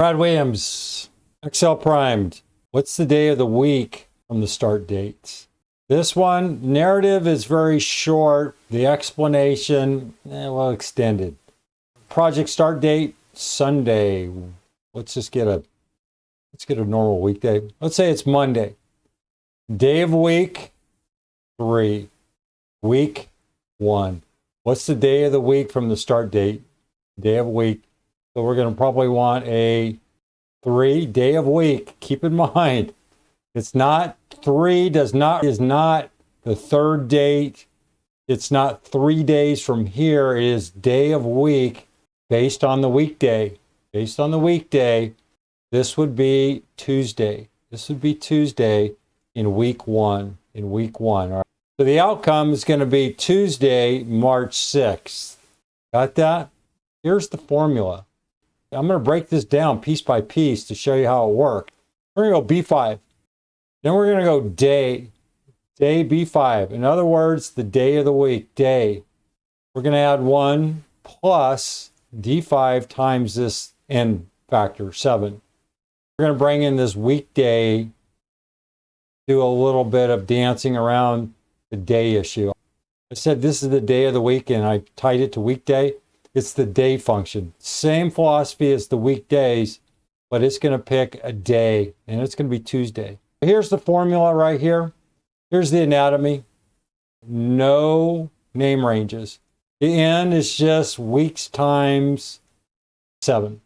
Brad Williams, Excel primed. What's the day of the week from the start dates? This one, narrative is very short. The explanation, well, extended. Project start date, Sunday. Let's get a normal weekday. Let's say it's Monday. Day of week, 3. Week 1. What's the day of the week from the start date? Day of week. So we're going to probably want a 3 day of week. Keep in mind, it's not 3 is not the third date. It's not 3 days from here. It is day of week based on the weekday. Based on the weekday, this would be Tuesday. This would be Tuesday in week 1. In week 1. All right. So the outcome is going to be Tuesday, March 6th. Got that? Here's the formula. I'm going to break this down piece by piece to show you how it works. We're going to go B5. Then we're going to go day B5. In other words, the day of the week, day. We're going to add 1 plus D5 times this n factor, 7. We're going to bring in this weekday, do a little bit of dancing around the day issue. I said this is the day of the week and I tied it to weekday. It's the day function. Same philosophy as the weekdays, but it's going to pick a day, and it's going to be Tuesday. Here's the formula right here. Here's the anatomy. No name ranges. The n is just weeks times 7.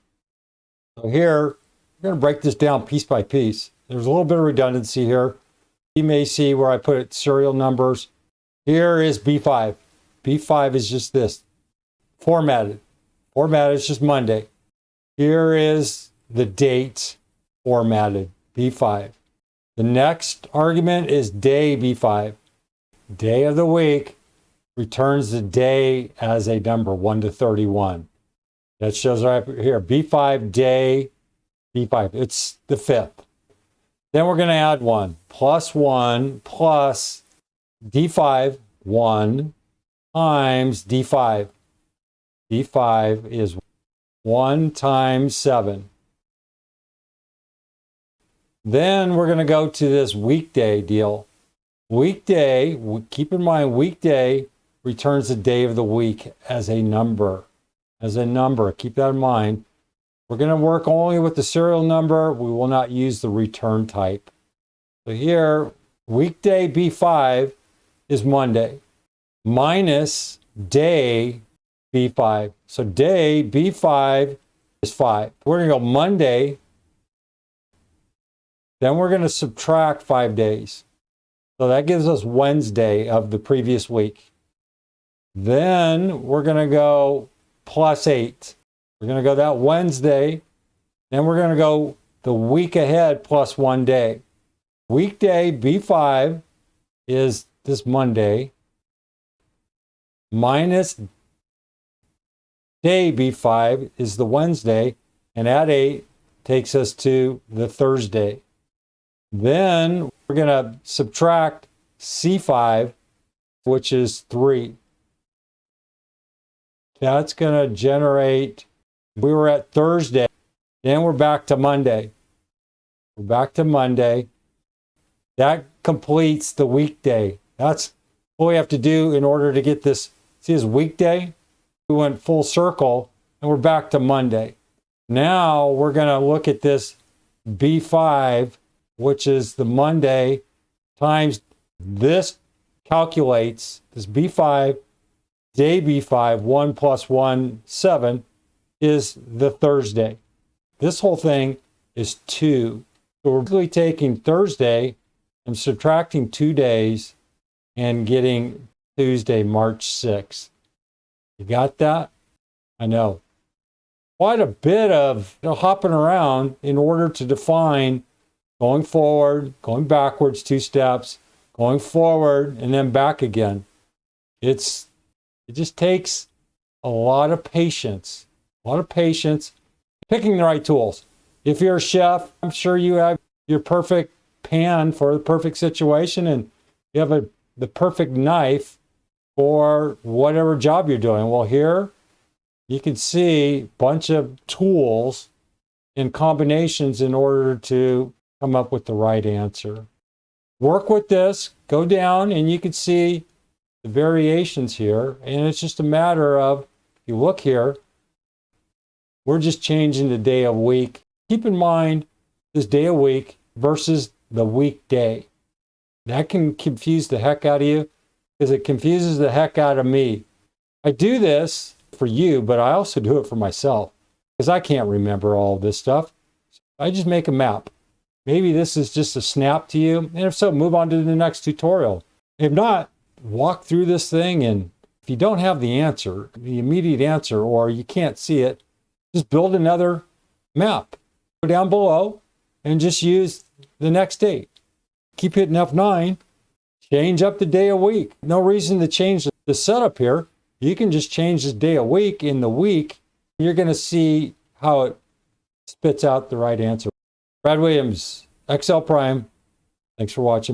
So here, we're going to break this down piece by piece. There's a little bit of redundancy here. You may see where I put serial numbers. Here is B5. B5 is just this. Formatted. Formatted is just Monday. Here is the date formatted, B5. The next argument is day B5. Day of the week returns the day as a number, 1 to 31. That shows right here, B5, day, B5. It's the 5th. Then we're going to add 1 plus D5, 1 times D5. D5 is 1 times 7. Then we're going to go to this weekday deal. Weekday, keep in mind, weekday returns the day of the week as a number. As a number, keep that in mind. We're going to work only with the serial number. We will not use the return type. So here, weekday B5 is Monday minus day B5. So day B5 is 5. We're going to go Monday. Then we're going to subtract 5 days. So that gives us Wednesday of the previous week. Then we're going to go plus 8. We're going to go that Wednesday. Then we're going to go the week ahead plus 1 day. Weekday B5 is this Monday minus day B5 is the Wednesday, and add 8 takes us to the Thursday. Then we're going to subtract C5, which is 3. That's going to generate, we were at Thursday, then we're back to Monday. We're back to Monday. That completes the weekday. That's what we have to do in order to get this. See this weekday? We went full circle and we're back to Monday. Now we're going to look at this B5, which is the Monday times this calculates this B5, day B5, 1 plus 1, 7 is the Thursday. This whole thing is 2. So we're really taking Thursday and subtracting 2 days and getting Tuesday, March 6th. You got that? I know. Quite a bit of hopping around in order to define going forward, going backwards 2 steps, going forward, and then back again. It just takes a lot of patience. Picking the right tools. If you're a chef, I'm sure you have your perfect pan for the perfect situation, and you have the perfect knife for whatever job you're doing. Well, here you can see a bunch of tools in combinations in order to come up with the right answer. Work with this, go down, and you can see the variations here. And it's just a matter of, if you look here, we're just changing the day of week. Keep in mind this day of week versus the weekday. That can confuse the heck out of you because it confuses the heck out of me. I do this for you, but I also do it for myself because I can't remember all this stuff. I just make a map. Maybe this is just a snap to you. And if so, move on to the next tutorial. If not, walk through this thing, and if you don't have the answer, the immediate answer, or you can't see it, just build another map. Go down below and just use the next date. Keep hitting F9, change up the day of week. No reason to change the setup here. You can just change the day of week in the week. You're going to see how it spits out the right answer. Brad Williams, Excel Prime. Thanks for watching.